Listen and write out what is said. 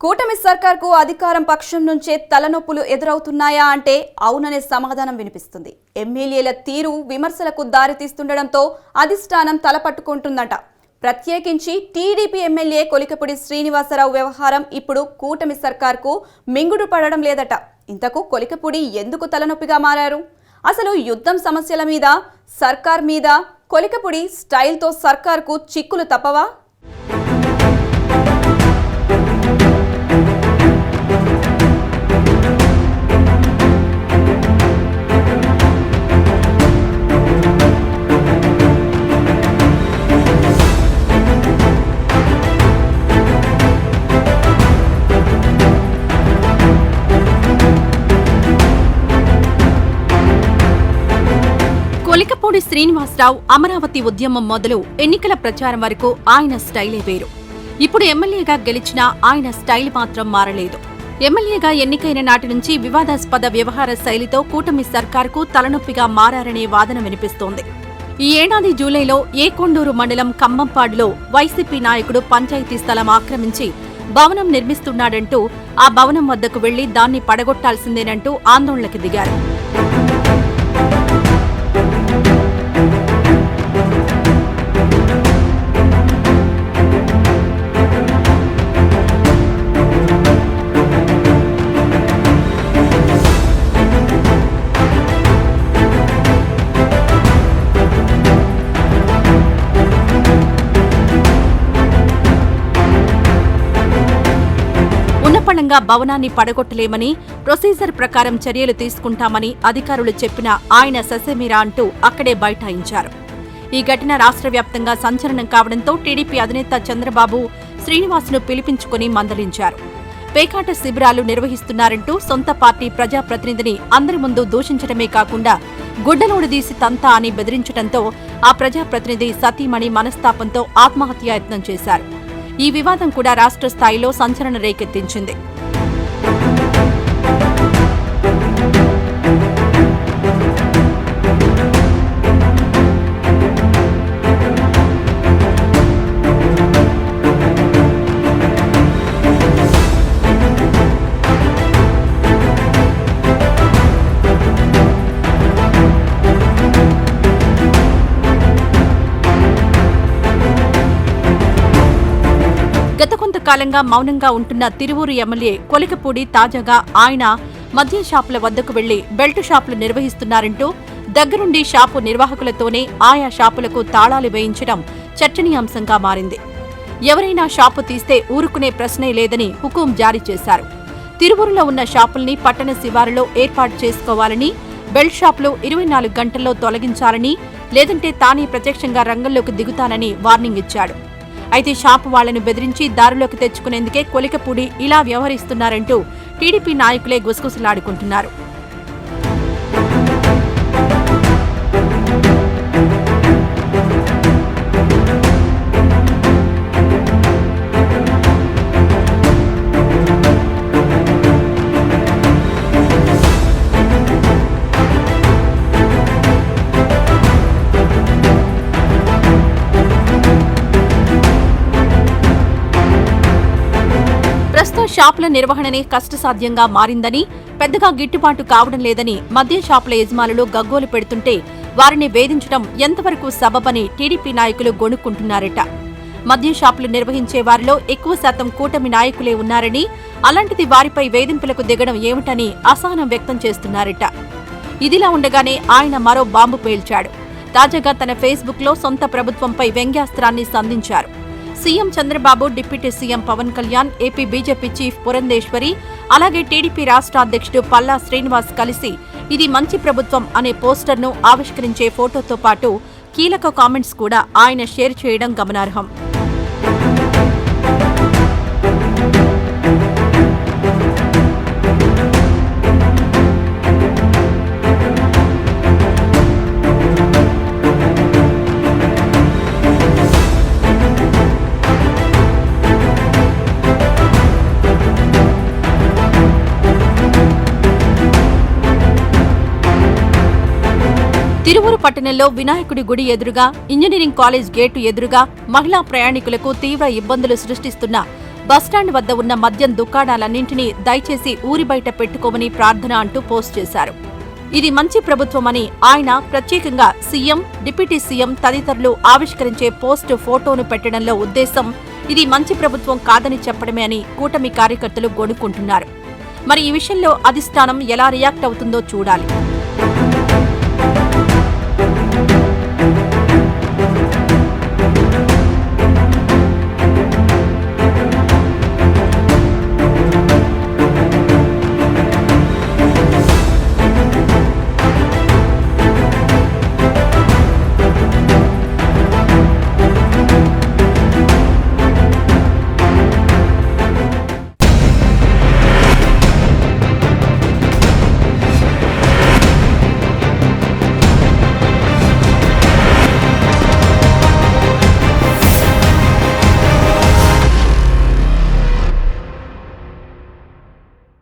కూటమి సర్కార్కు అధికారం పక్షం నుంచే తలనొప్పులు ఎదురవుతున్నాయా అంటే అవుననే సమాధానం వినిపిస్తుంది. ఎమ్మెల్యేల తీరు విమర్శలకు దారితీస్తుండడంతో అధిష్టానం తలపట్టుకుంటుందట. ప్రత్యేకించి టీడీపీ ఎమ్మెల్యే కొలికపూడి శ్రీనివాసరావు వ్యవహారం ఇప్పుడు కూటమి సర్కార్కు మింగుడు పడడం లేదట. ఇంతకు కొలికపూడి ఎందుకు తలనొప్పిగా మారారు? అసలు యుద్ధం సమస్యల మీద, సర్కార్ మీద కొలికపూడి స్టైల్తో సర్కార్కు చిక్కులు తప్పవా? కొలికపూడి శ్రీనివాసరావు అమరావతి ఉద్యమం మొదలు ఎన్నికల ప్రచారం వరకు ఆయన స్టైలే వేరు. ఇప్పుడు ఎమ్మెల్యేగా గెలిచినా ఆయన స్టైల్ మాత్రం మారలేదు. ఎమ్మెల్యేగా ఎన్నికైన నాటి నుంచి వివాదాస్పద వ్యవహార శైలితో కూటమి సర్కార్కు తలనొప్పిగా మారారనే వాదన వినిపిస్తోంది. ఈ ఏడాది జూలైలో ఏకొండూరు మండలం ఖమ్మంపాడులో వైసీపీ నాయకుడు పంచాయతీ స్థలం ఆక్రమించి భవనం నిర్మిస్తున్నాడంటూ ఆ భవనం వద్దకు వెళ్లి దాన్ని పడగొట్టాల్సిందేనంటూ ఆందోళనకు దిగారు. ఉన్నపళంగా భవనాన్ని పడగొట్టలేమని, ప్రొసీజర్ ప్రకారం చర్యలు తీసుకుంటామని అధికారులు చెప్పినా ఆయన ససేమిరా అంటూ అక్కడే బైఠాయించారు. ఈ ఘటన రాష్ట్ర వ్యాప్తంగా సంచలనం కావడంతో టీడీపీ అధినేత చంద్రబాబు శ్రీనివాస్ను పిలిపించుకుని మందలించారు. పేకాట శిబిరాలు నిర్వహిస్తున్నారంటూ సొంత పార్టీ ప్రజాప్రతినిధిని అందరి ముందు దూషించడమే కాకుండా గుడ్డలోడుదీసి తంతా అని బెదిరించడంతో ఆ ప్రజాప్రతినిధి సతీమణి మనస్తాపంతో ఆత్మహత్యాయత్నం చేశారు. ఈ వివాదం కూడా రాష్ట్ర స్థాయిలో సంచలన రేకెత్తించింది. గత కొంతకాలంగా మౌనంగా ఉంటున్న తిరువూరు ఎమ్మెల్యే కొలికపూడి తాజాగా ఆయన మద్యం షాపుల వద్దకు వెళ్లి బెల్ట్ షాపులు నిర్వహిస్తున్నారంటూ దగ్గరుండి షాపు నిర్వాహకులతోనే ఆయా షాపులకు తాళాలు వేయించడం చర్చనీయాంశంగా మారింది. ఎవరైనా షాపు తీస్తే ఊరుకునే ప్రశ్నే లేదని హుకుం జారీ చేశారు. తిరువూరులో ఉన్న షాపుల్ని పట్టణ శివారులో ఏర్పాటు చేసుకోవాలని, బెల్ట్ షాపులు 24 గంటల్లో తొలగించాలని, లేదంటే తానే ప్రత్యక్షంగా రంగంలోకి దిగుతానని వార్నింగ్ ఇచ్చాడు. అయితే షాపు వాళ్లను బెదిరించి దారిలోకి తెచ్చుకునేందుకే కొలికపూడి ఇలా వ్యవహరిస్తున్నారంటూ టీడీపీ నాయకులే గుసగుసలాడుకుంటున్నారు. ప్రస్తుతం షాపుల నిర్వహణనే కష్టసాధ్యంగా మారిందని, పెద్దగా గిట్టుబాటు కావడం లేదని మద్యం షాపుల యజమానులు గగ్గోలు పెడుతుంటే వారిని వేధించడం ఎంతవరకు సబబని టీడీపీ నాయకులు గొణుక్కుంటున్నారట. మద్యం షాపులు నిర్వహించే వారిలో ఎక్కువ శాతం కూటమి నాయకులే ఉన్నారని, అలాంటిది వారిపై వేధింపులకు దిగడం ఏమిటని అసహనం వ్యక్తం చేస్తున్నారట. ఇదిలా ఉండగానే ఆయన మరో బాంబు పేల్చాడు. తాజాగా తన ఫేస్బుక్లో సొంత ప్రభుత్వంపై వ్యంగ్యాస్త్రాన్ని సంధించారు. CM Chandrababu, deputy CM Pawan Kalyan, AP BJP chief Purandeswari, అలాగే టీడీపీ రాష్ట్ర అధ్యక్షుడు పల్లా శ్రీనివాస్ కలిసి ఇది మంచి ప్రభుత్వం అనే పోస్టర్ను ఆవిష్కరించే ఫోటోతో పాటు కీలక కామెంట్స్ కూడా ఆయన షేర్ చేయడం గమనార్హం. తిరువూరు పట్టణంలో వినాయకుడి గుడి ఎదురుగా, ఇంజనీరింగ్ కాలేజ్ గేటు ఎదురుగా మహిళా ప్రయాణికులకు తీవ్ర ఇబ్బందులు సృష్టిస్తున్న బస్టాండ్ వద్ద ఉన్న మద్యం దుకాణాలన్నింటినీ దయచేసి ఊరి బయట పెట్టుకోమని ప్రార్థన అంటూ పోస్ట్ చేశారు. ఇది మంచి ప్రభుత్వమని ఆయన ప్రత్యేకంగా సీఎం, డిప్యూటీ సీఎం తదితరులు ఆవిష్కరించే పోస్ట్ ఫోటోను పెట్టడంలో ఉద్దేశం ఇది మంచి ప్రభుత్వం కాదని చెప్పడమే అని కూటమి కార్యకర్తలు గొణుక్కుంటున్నారు. మరి ఈ విషయంలో అధిష్టానం ఎలా రియాక్ట్ అవుతుందో చూడాలి.